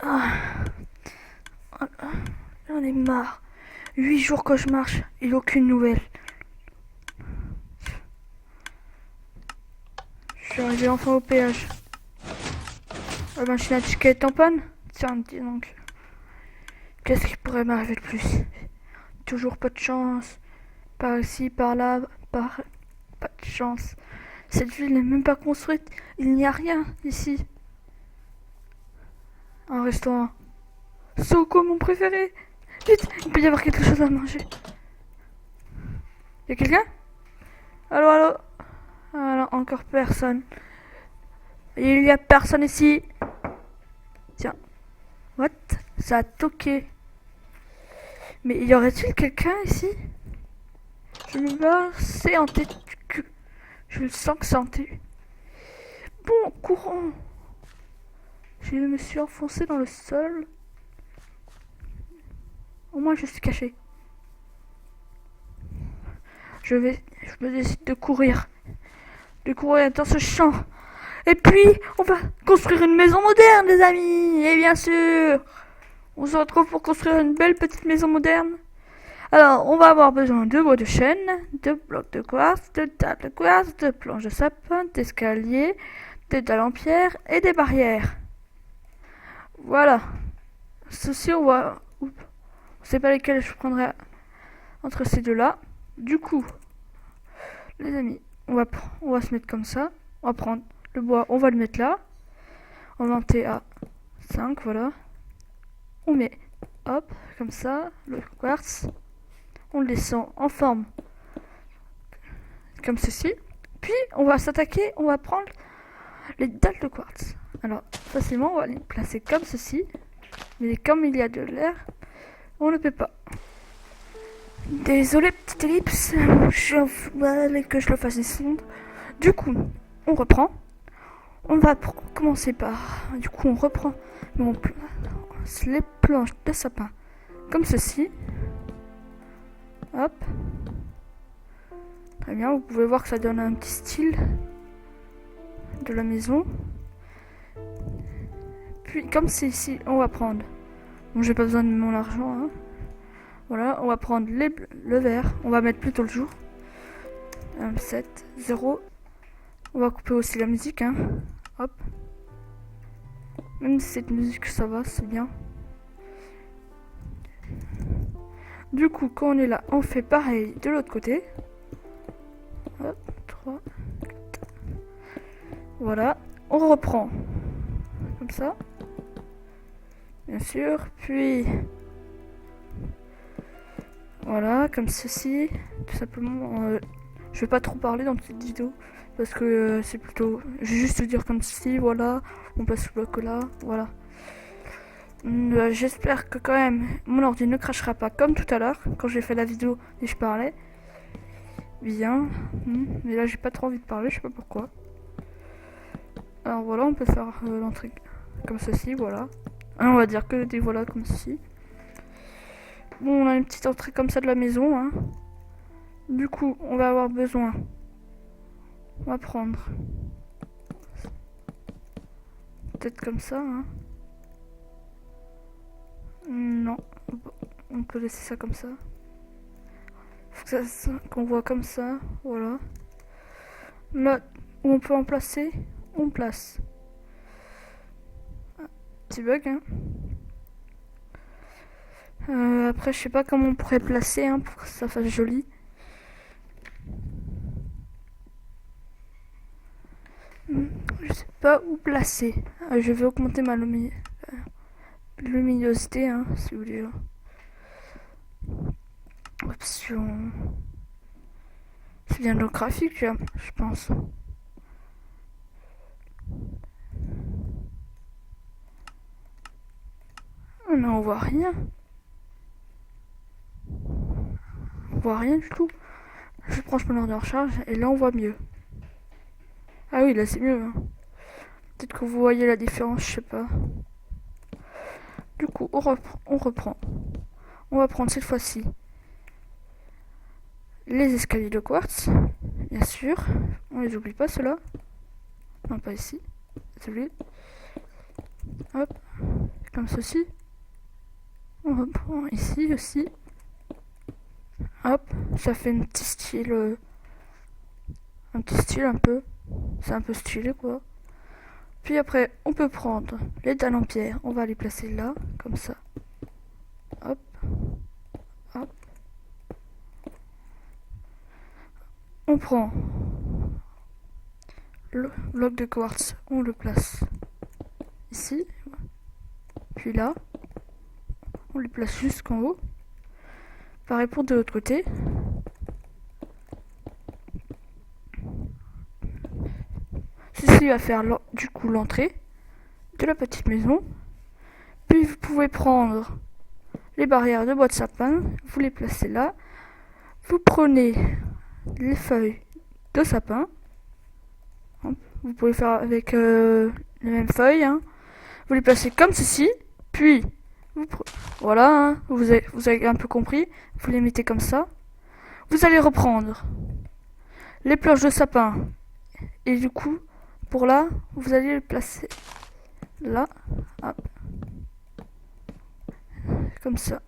Ah, j'en ai marre. 8 jours que je marche et aucune nouvelle. Je suis arrivé enfin au péage. La machine à ticket est en panne. Tiens, dis donc. Qu'est-ce qui pourrait m'arriver de plus? Toujours pas de chance. Par ici, par là, pas de chance. Cette ville n'est même pas construite. Il n'y a rien ici. Un restaurant. Soko, mon préféré. Vite, il peut y avoir quelque chose à manger. Y'a quelqu'un? Allô, allô? Alors, encore personne. Il y a personne ici. Tiens. What? Ça a toqué. Mais y aurait-il quelqu'un ici? Je me vois, c'est hanté du cul. Je le sens que c'est hanté. Bon, courant. Je me suis enfoncé dans le sol. Au moins, je suis caché. Je me décide de courir. De courir dans ce champ. Et puis, on va construire une maison moderne, les amis. Et bien sûr, on se retrouve pour construire une belle petite maison moderne. Alors, on va avoir besoin de bois de chêne, de blocs de quartz, de tables de quartz, de planches de sapin, d'escaliers, des dalles en pierre et des barrières. Voilà. Ceci, on va... On sait pas lesquels je prendrai entre ces deux-là. Du coup, les amis, on va se mettre comme ça. On va prendre le bois, on va le mettre là. On va monter à 5, voilà. On met, hop, comme ça, le quartz. On le descend en forme comme ceci. Puis, on va s'attaquer, on va prendre les dalles de quartz. Alors, facilement, on va les placer comme ceci. Mais comme il y a de l'air, on ne peut pas. Désolé, petite ellipse, je que je le fasse descendre. Du coup, on reprend. On va commencer par... Du coup, on reprend les planches de sapin comme ceci. Hop. Très bien, vous pouvez voir que ça donne un petit style de la maison. Puis, comme c'est ici, on va prendre... Bon, j'ai pas besoin de mon argent, hein. Voilà, on va prendre le vert. On va mettre plutôt le jour. 7, 0. On va couper aussi la musique, hein. Hop. Même si cette musique, ça va, c'est bien. Du coup, quand on est là, on fait pareil de l'autre côté. Hop, 3, 4. Voilà. On reprend. Comme ça. Bien sûr. Puis... Voilà, comme ceci. Tout simplement. Je vais pas trop parler dans cette vidéo. Parce que c'est plutôt... Je vais juste dire comme ceci, voilà. On passe le bloc là, voilà. J'espère que quand même mon ordi ne crachera pas comme tout à l'heure quand j'ai fait la vidéo et je parlais. Bien. Mais là j'ai pas trop envie de parler, je sais pas pourquoi. Alors voilà, on peut faire l'entrée comme ceci, voilà. On va dire que des voilà comme ceci. Bon, on a une petite entrée comme ça de la maison, hein. Du coup, on va avoir besoin. On va prendre. Peut-être comme ça, hein. Non, on peut laisser ça comme ça. Faut que qu'on voit comme ça, voilà. Là où on peut en placer, on place. Petit bug, hein. Après, je sais pas comment on pourrait placer, hein, pour que ça fasse joli. Je sais pas où placer. Je vais augmenter ma luminosité, hein, si vous voulez. Option. C'est bien le graphique, je pense. Mais on voit rien. On voit rien du tout. Je branche mon ordi en charge et là on voit mieux. Ah oui, là c'est mieux, hein. Peut-être que vous voyez la différence, je sais pas. Du coup, on reprend. On va prendre cette fois-ci les escaliers de quartz, bien sûr. On les oublie pas, ceux-là. Non, pas ici. Désolé. Hop. comme ceci. On reprend ici aussi. Hop, ça fait un petit style un peu. C'est un peu stylé quoi. Puis après, on peut prendre les dalles en pierre. On va les placer là, comme ça. Hop, hop. On prend le bloc de quartz, on le place ici. Puis là, on le place jusqu'en haut. Pareil pour de l'autre côté. Ceci va faire du coup l'entrée de la petite maison. Puis vous pouvez prendre les barrières de bois de sapin, vous les placez là. Vous prenez les feuilles de sapin. Vous pouvez faire avec les mêmes feuilles. Hein. Vous les placez comme ceci. Puis, voilà, hein, vous avez un peu compris. Vous les mettez comme ça. Vous allez reprendre les planches de sapin. Et du coup, pour là, vous allez les placer là. Hop. Comme ça.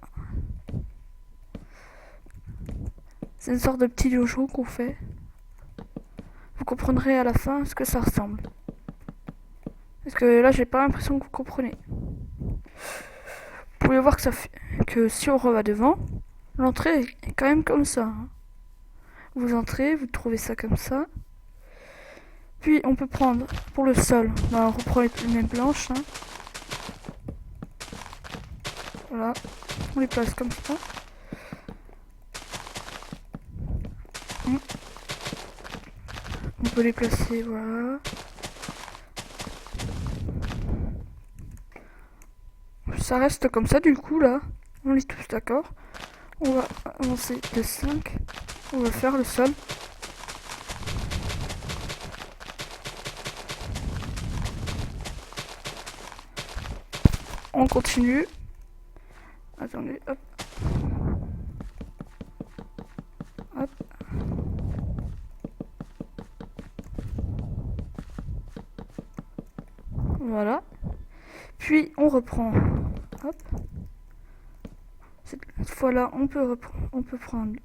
C'est une sorte de petit jojo qu'on fait. Vous comprendrez à la fin ce que ça ressemble. Parce que là, j'ai pas l'impression que vous comprenez. Vous pouvez voir que si on reva devant, l'entrée est quand même comme ça. Hein. Vous entrez, vous trouvez ça comme ça. Puis on peut prendre pour le sol, on reprend les mêmes planches. Hein. Voilà, on les place comme ça. On peut les placer, voilà. Ça reste comme ça du coup là. On est tous d'accord. On va avancer de 5. On va faire le sol. On continue. Attendez, hop. Hop. Voilà. Puis on reprend. Hop. Cette fois-là, on peut prendre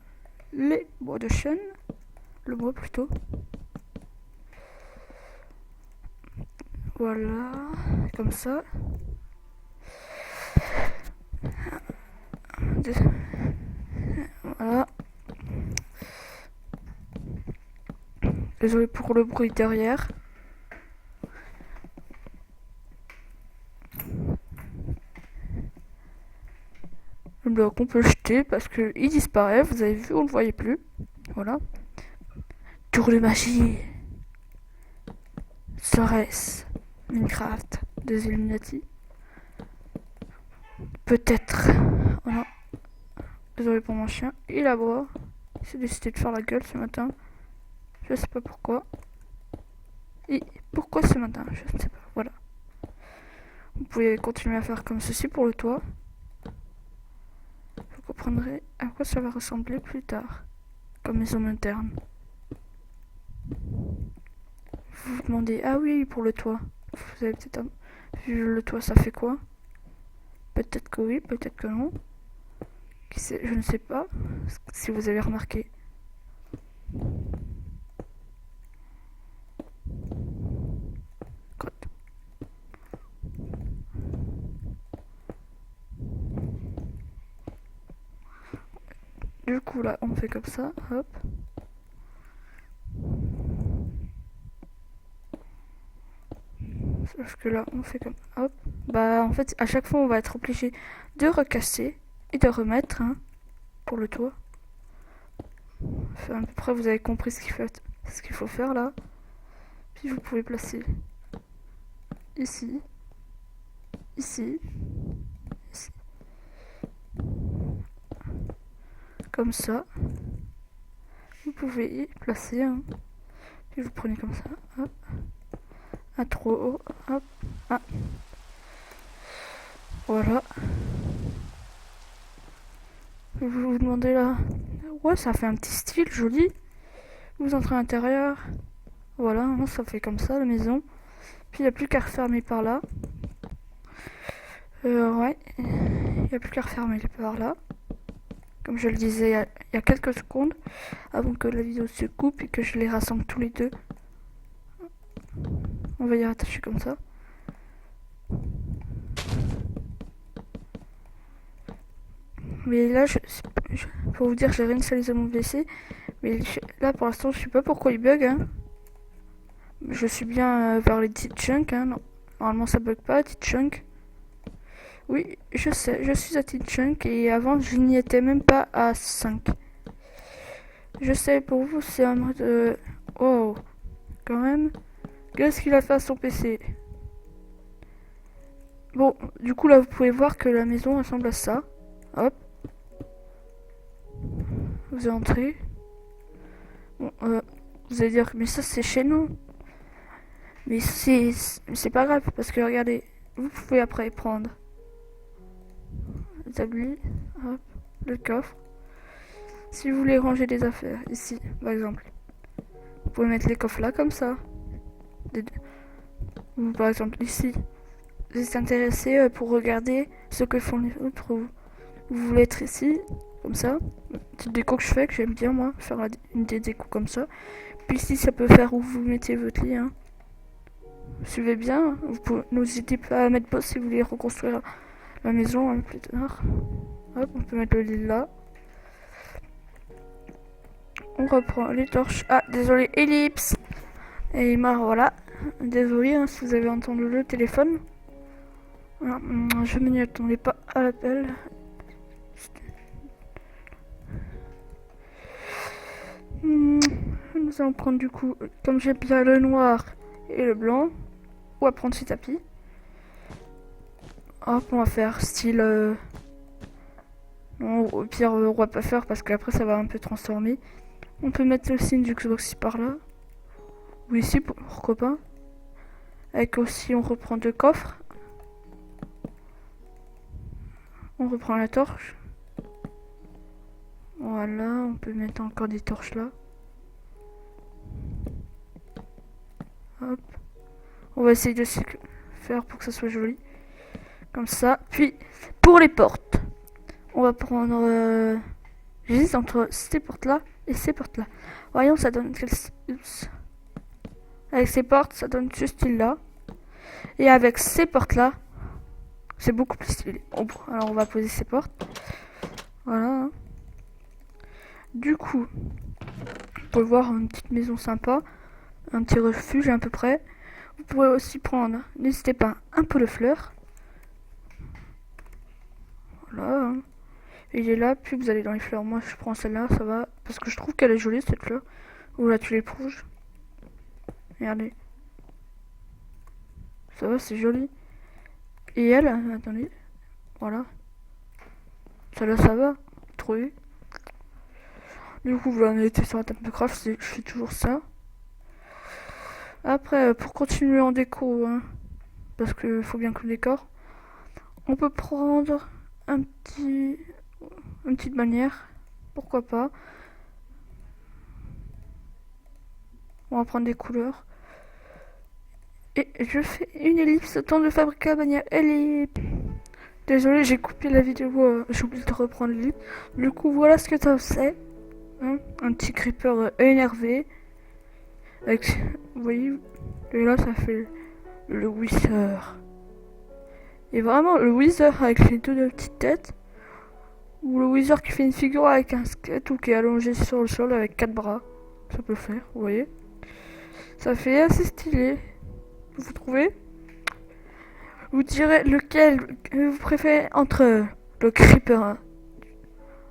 les bois de chêne. Le bois plutôt. Voilà. Comme ça. Voilà. Désolé pour le bruit derrière. Le bloc on peut le jeter parce qu'il disparaît, vous avez vu, on ne le voyait plus. Voilà. Tour de magie. Serait-ce Minecraft des Illuminati? Peut-être. Voilà. Désolé pour mon chien. Il aboie. Il s'est décidé de faire la gueule ce matin. Je sais pas pourquoi. Et pourquoi ce matin? Je ne sais pas. Voilà. Vous pouvez continuer à faire comme ceci pour le toit. Vous comprendrez à quoi ça va ressembler plus tard. Comme maison interne. Vous vous demandez, ah oui, pour le toit. Vous avez peut-être vu le toit, ça fait quoi? Peut-être que oui, peut-être que non. Je ne sais pas si vous avez remarqué. Du coup là on fait comme ça, hop. Sauf que là on fait comme hop. Bah en fait à chaque fois on va être obligé de recasser et de remettre hein, pour le toit. Enfin, à peu près vous avez compris ce qu'il faut faire là. Puis vous pouvez placer ici, ici, ici. Comme ça. Vous pouvez y placer hein. Puis vous prenez comme ça, hop. Un trop haut, hop, ah. Voilà. Vous vous demandez là, ouais ça fait un petit style joli. Vous entrez à l'intérieur, voilà, ça fait comme ça la maison. Puis il n'y a plus qu'à refermer par là. Ouais. Il n'y a plus qu'à refermer les par là. Comme je le disais il y a quelques secondes, avant que la vidéo se coupe et que je les rassemble tous les deux. On va y rattacher comme ça. Mais là, pour vous dire, j'ai réinitialisé mon PC. Mais là, pour l'instant, je sais pas pourquoi il bug. Hein. Je suis bien vers les petites chunks. Hein. Normalement, ça bug pas, petite chunk. Oui, je sais, je suis à petite chunk et avant, je n'y étais même pas à 5. Je sais, pour vous, c'est un mode... Oh, quand même. Qu'est-ce qu'il a fait à son PC? Bon, du coup, là, vous pouvez voir que la maison ressemble à ça. Hop. Vous entrez. Bon, vous allez dire, mais ça, c'est chez nous. Mais c'est pas grave, parce que regardez, vous pouvez après prendre l'établi, hop, le coffre. Si vous voulez ranger des affaires, ici, par exemple, vous pouvez mettre les coffres là, comme ça. Ou par exemple, ici, vous êtes intéressé pour regarder ce que font les autres. Vous voulez être ici, comme ça. Petite déco que je fais, que j'aime bien, moi, faire une déco comme ça. Puis ici, ça peut faire où vous mettez votre lit, hein. Suivez bien, n'hésitez pas à mettre pause si vous voulez reconstruire la maison plus tard. Hop, on peut mettre le lit là. On reprend les torches. Ah, désolé, ellipse. Et voilà. Désolé hein, si vous avez entendu le téléphone. Voilà, je ne m'y attendais pas à l'appel. Nous allons prendre du coup, comme j'ai bien le noir et le blanc, on va prendre ce tapis. Hop, on va faire style... Non, au pire, on va pas faire parce qu'après ça va un peu transformer. On peut mettre le signe du Xbox par là. Ou ici, pourquoi pas. Avec aussi, on reprend deux coffres. On reprend la torche. Voilà, on peut mettre encore des torches là. Hop. On va essayer de se faire pour que ça soit joli. Comme ça. Puis, pour les portes, on va prendre... J'hésite entre ces portes-là et ces portes-là. Voyons, ça donne quel... Avec ces portes, ça donne ce style-là. Et avec ces portes-là, c'est beaucoup plus stylé. Alors, on va poser ces portes. Voilà. Du coup, pour voir une petite maison sympa, un petit refuge à peu près. Vous pouvez aussi prendre, n'hésitez pas, un pot de fleurs. Voilà. Il est là, puis vous allez dans les fleurs. Moi, je prends celle-là, ça va. Parce que je trouve qu'elle est jolie, cette fleur. Ou la tulipe rouge. Regardez. Ça va, c'est joli. Et elle, attendez. Voilà. Celle-là, ça va. Trouvé. Du coup, voilà, on était sur un table de craft, je fais toujours ça. Après, pour continuer en déco, hein, parce qu'il faut bien que le décor, on peut prendre une petite bannière. Pourquoi pas. On va prendre des couleurs. Et je fais une ellipse, temps de fabriquer la bannière ellipse. Désolé, j'ai coupé la vidéo, j'ai oublié de reprendre l'ellipse. Du coup, voilà ce que ça fait. Hein, un petit creeper énervé. Avec, vous voyez, et là ça fait le Wither. Et vraiment, le Wither avec les deux petites têtes. Ou le Wither qui fait une figure avec un squelette ou qui est allongé sur le sol avec 4 bras. Ça peut faire, vous voyez. Ça fait assez stylé. Vous trouvez? Vous direz lequel vous préférez entre le Creeper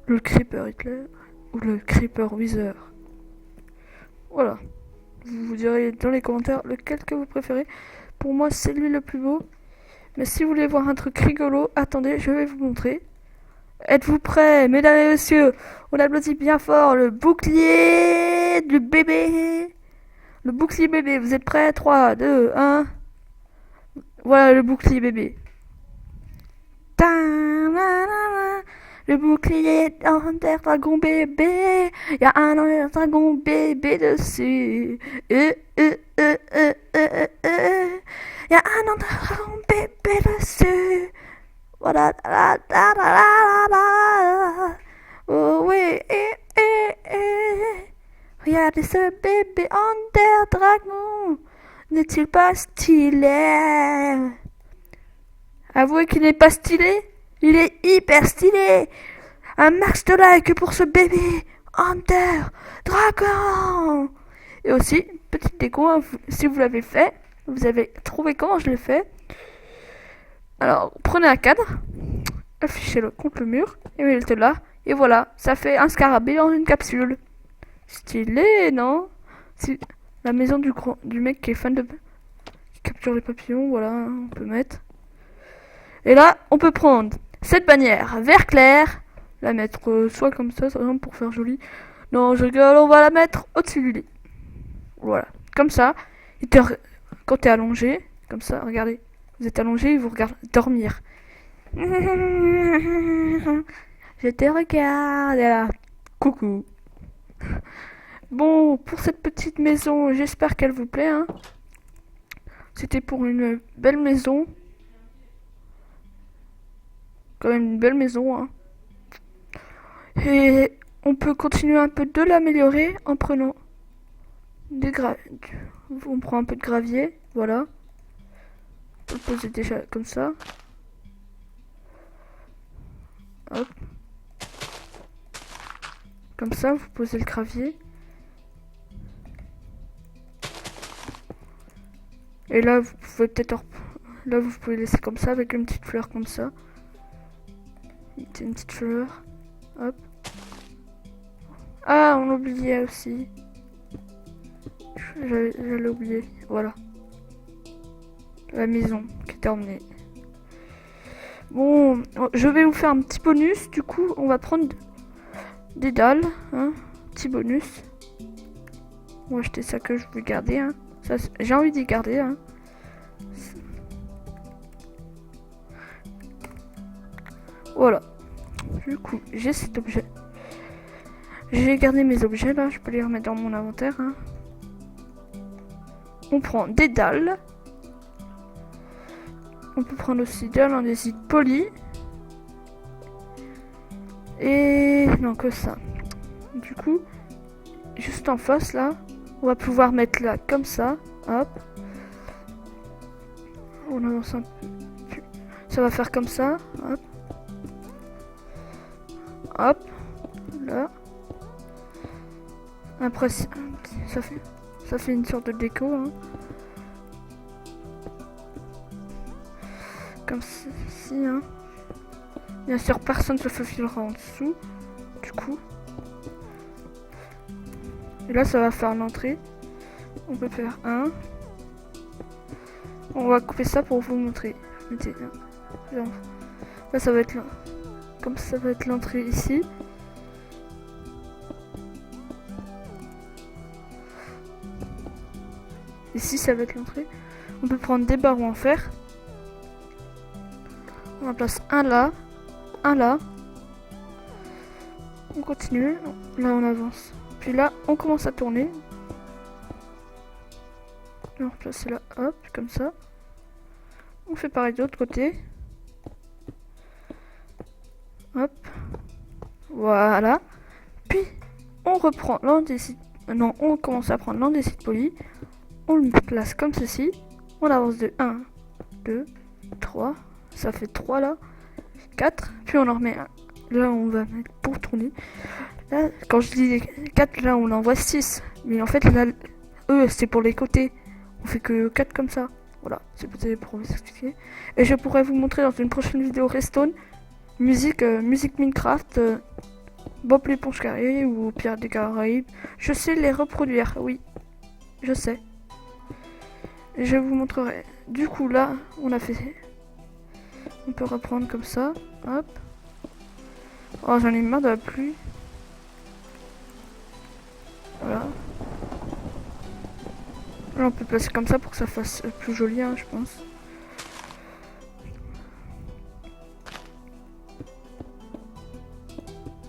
Hitler ou le Creeper Wither. Voilà. Vous direz dans les commentaires lequel que vous préférez. Pour moi, c'est lui le plus beau. Mais si vous voulez voir un truc rigolo, attendez, je vais vous montrer. Êtes-vous prêts, mesdames et messieurs? On applaudit bien fort le bouclier du bébé. Le bouclier bébé, vous êtes prêts? 3, 2, 1. Voilà le bouclier bébé. Le bouclier d'un dragon bébé. Y a un dragon bébé dessus. Y a un dragon bébé dessus. Oh oui, regardez ce bébé Ender Dragon. N'est-il pas stylé? Avouez qu'il n'est pas stylé? Il est hyper stylé. Un max de like pour ce bébé Ender Dragon. Et aussi, petite déco, hein, si vous l'avez fait, vous avez trouvé comment je l'ai fait. Alors, prenez un cadre, affichez-le contre le mur, et mettez-le là. Et voilà, ça fait un scarabée dans une capsule. Stylé, non? C'est la maison du mec qui est fan de... qui capture les papillons, voilà, on peut mettre. Et là, on peut prendre cette bannière vert clair, la mettre soit comme ça, pour faire joli. Non, je rigole, on va la mettre au-dessus du lit. Voilà, comme ça. Quand t'es allongé, comme ça, regardez. Vous êtes allongé, il vous regarde dormir. Je te regarde, là. Coucou. Bon, pour cette petite maison, j'espère qu'elle vous plaît. Hein. C'était pour une belle maison. Quand même une belle maison. Hein. Et on peut continuer un peu de l'améliorer en prenant des on prend un peu de gravier, voilà. On peut le poser déjà comme ça. Hop. Comme ça, vous posez le gravier. Et là, vous pouvez peut-être... Là, vous pouvez laisser comme ça, avec une petite fleur comme ça. Une petite fleur. Hop. Ah, on l'oubliait aussi. J'allais oublier. Voilà. La maison qui est terminée. Bon, je vais vous faire un petit bonus. Du coup, on va prendre des dalles. Hein, petit bonus. On va acheter ça que je veux garder. Hein. J'ai envie d'y garder. Hein. Voilà. Du coup, j'ai cet objet. J'ai gardé mes objets là. Je peux les remettre dans mon inventaire. Hein. On prend des dalles. On peut prendre aussi de l'andésite poli. Et non, que ça. Du coup, juste en face là, on va pouvoir mettre là comme ça. Hop. On avance un peu. Ça va faire comme ça. Hop. Hop. Là. Après, ça fait une sorte de déco. Hein. Comme ceci. Hein. Bien sûr, personne ne se faufilera en dessous. Du coup. Et là, ça va faire l'entrée. On peut faire un. On va couper ça pour vous montrer. Mettez là. Là, ça va être là. Comme ça va être l'entrée ici. Ici, ça va être l'entrée. On peut prendre des barreaux en fer. On en place un là. Un là. On continue. Là, on avance. Puis là, on commence à tourner. On va replacer là. Hop, comme ça. On fait pareil de l'autre côté. Hop. Voilà. Puis, on reprend l'andésite. Non, on commence à prendre l'andésite poli. On le place comme ceci. On avance de 1, 2, 3. Ça fait 3 là. 4. Puis on en remet un. Là, on va mettre pour tourner. Là, quand je dis 4, là, on envoie 6. Mais en fait, là, c'est pour les côtés. On fait que 4 comme ça. Voilà, c'est peut-être pour vous expliquer. Et je pourrais vous montrer dans une prochaine vidéo Redstone. Musique Minecraft. Bob l'éponge carrée ou Pirates des Caraïbes. Je sais les reproduire, oui. Je sais. Et je vous montrerai. Du coup, là, on a fait... On peut reprendre comme ça. Hop. Oh, j'en ai marre de la pluie. Voilà. Là, on peut placer comme ça pour que ça fasse plus joli, hein, je pense.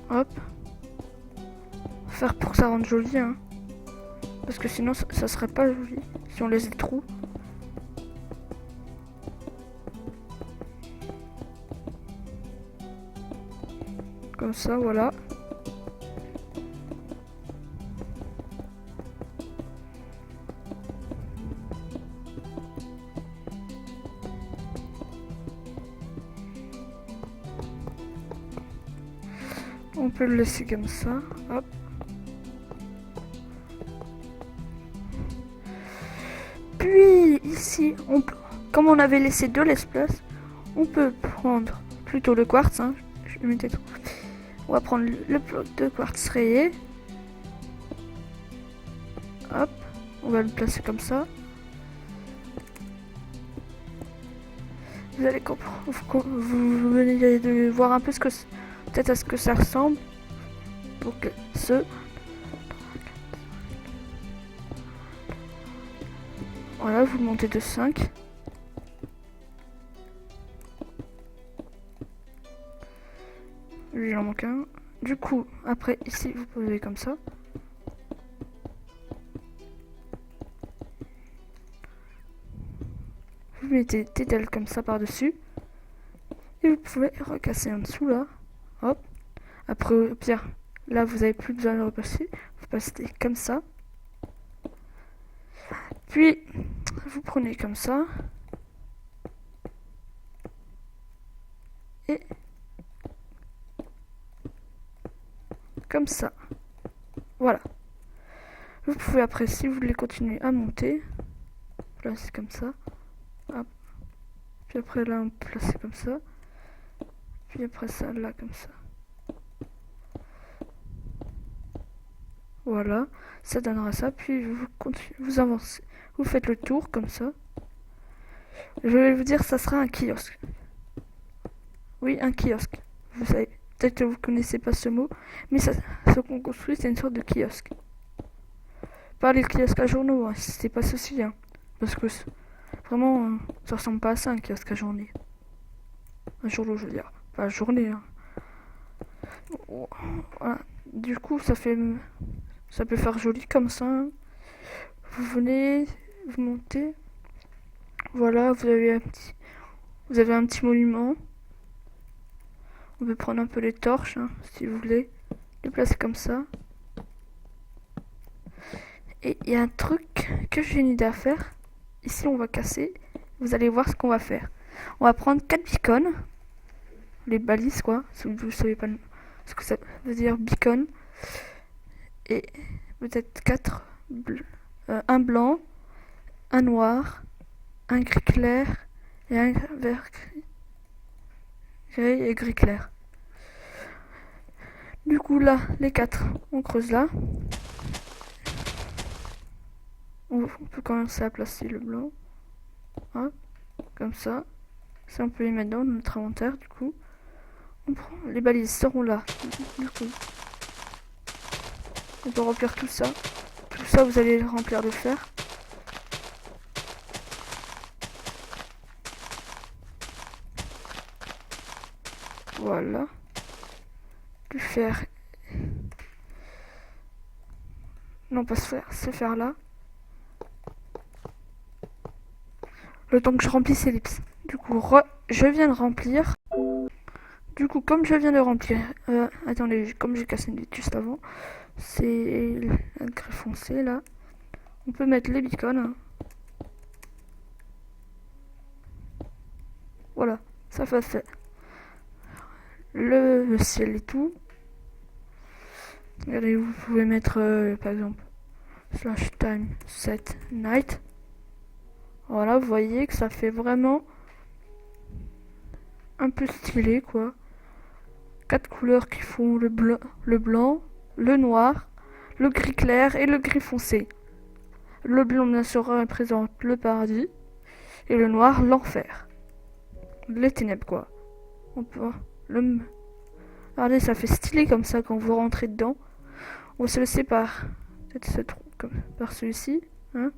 Hop. Faire pour que ça rende joli, hein. Parce que sinon, ça serait pas joli. Si on laisse des trous. Comme ça, voilà. On peut le laisser comme ça. Hop. Puis ici, comme on avait laissé deux l'espace, on peut prendre plutôt le quartz. Hein. Je mettais tout. On va prendre le bloc de quartz rayé. Hop. On va le placer comme ça. Vous allez comprendre. Vous venez de voir un peu peut-être à ce que ça ressemble. Pour que voilà, vous montez de 5. Lui, il en manque un. Du coup, après, ici, vous posez comme ça. Vous mettez des dalles comme ça par-dessus. Et vous pouvez recasser en dessous, là. Hop. Après, bien, là, vous n'avez plus besoin de repasser. Vous passez comme ça. Puis, vous prenez comme ça. Et comme ça. Voilà. Vous pouvez après, si vous voulez continuer à monter, placer comme ça. Hop. Puis après là, on peut placer comme ça. Puis après ça, là, comme ça. Voilà. Ça donnera ça. Puis vous continuez, vous avancez. Vous faites le tour comme ça. Je vais vous dire, ça sera un kiosque. Oui, un kiosque. Vous savez, peut-être que vous connaissez pas ce mot, mais ça, ce qu'on construit, c'est une sorte de kiosque. Pas les kiosques à journaux, hein, c'est pas ceci, hein, parce que vraiment, ça ressemble pas à ça, un kiosque à journée. Un journaux, je veux dire, pas à journée. Hein. Voilà. Du coup, ça peut faire joli comme ça. Hein. Vous venez, vous montez. Voilà, vous avez un petit monument. On peut prendre un peu les torches, hein, si vous voulez. Les placer comme ça. Et il y a un truc que j'ai une idée à faire. Ici, on va casser. Vous allez voir ce qu'on va faire. On va prendre 4 beacons. Les balises, quoi. Si vous ne savez pas ce que ça veut dire, beacon. Et peut-être 4. Un blanc, un noir, un gris clair et un vert gris et gris clair. Du coup, là, les 4, on creuse là. On peut commencer à placer le blanc. Hein, comme ça. Ça, on peut les mettre dans notre inventaire, du coup. On prend, les balises seront là. Du coup. On peut remplir tout ça. Tout ça, vous allez le remplir de fer. Voilà. Du fer. Non, pas ce fer, ce fer là. Le temps que je remplisse l'ellipse. Du coup, je viens de remplir. Du coup, comme je viens de remplir... attendez, comme j'ai cassé une vitre juste avant, c'est un gris foncé, là. On peut mettre les beacons. Hein. Voilà, ça fait le ciel et tout. Regardez, vous pouvez mettre, par exemple, /time set night. Voilà, vous voyez que ça fait vraiment un peu stylé, quoi. 4 couleurs qui font le blanc, le noir, le gris clair et le gris foncé. Le blanc, bien sûr, représente le paradis. Et le noir, l'enfer. Les ténèbres, quoi. On peut... Regardez, ça fait stylé comme ça quand vous rentrez dedans. On se le sépare. Peut-être ce trou, comme par celui-ci. Hein.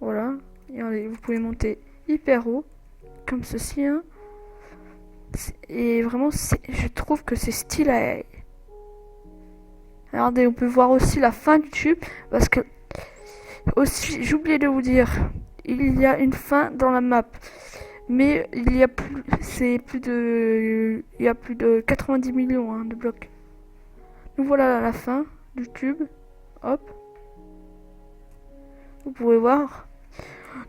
Voilà. Et regardez, vous pouvez monter hyper haut. Comme ceci, hein. Et vraiment, je trouve que c'est stylé. Regardez, on peut voir aussi la fin du tube. Parce que, aussi, j'ai oublié de vous dire, il y a une fin dans la map. Mais il y a plus, il y a plus de 90 millions de blocs. Nous voilà à la fin du tube. Hop. Vous pouvez voir.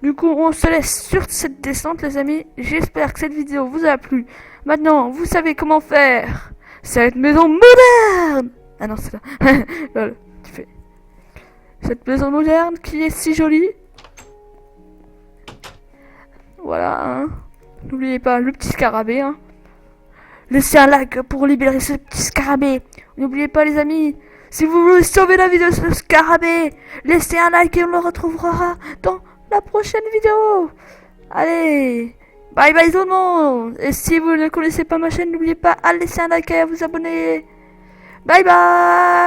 Du coup, on se laisse sur cette descente, les amis. J'espère que cette vidéo vous a plu. Maintenant, vous savez comment faire cette maison moderne. Ah non, c'est là. Lol, tu fais. Cette maison moderne qui est si jolie. Voilà, hein. N'oubliez pas le petit scarabée, hein. Laissez un like pour libérer ce petit scarabée. N'oubliez pas, les amis, si vous voulez sauver la vie de ce scarabée, laissez un like et on le retrouvera dans la prochaine vidéo. Allez, bye bye tout le monde. Et si vous ne connaissez pas ma chaîne, n'oubliez pas à laisser un like et à vous abonner. Bye bye.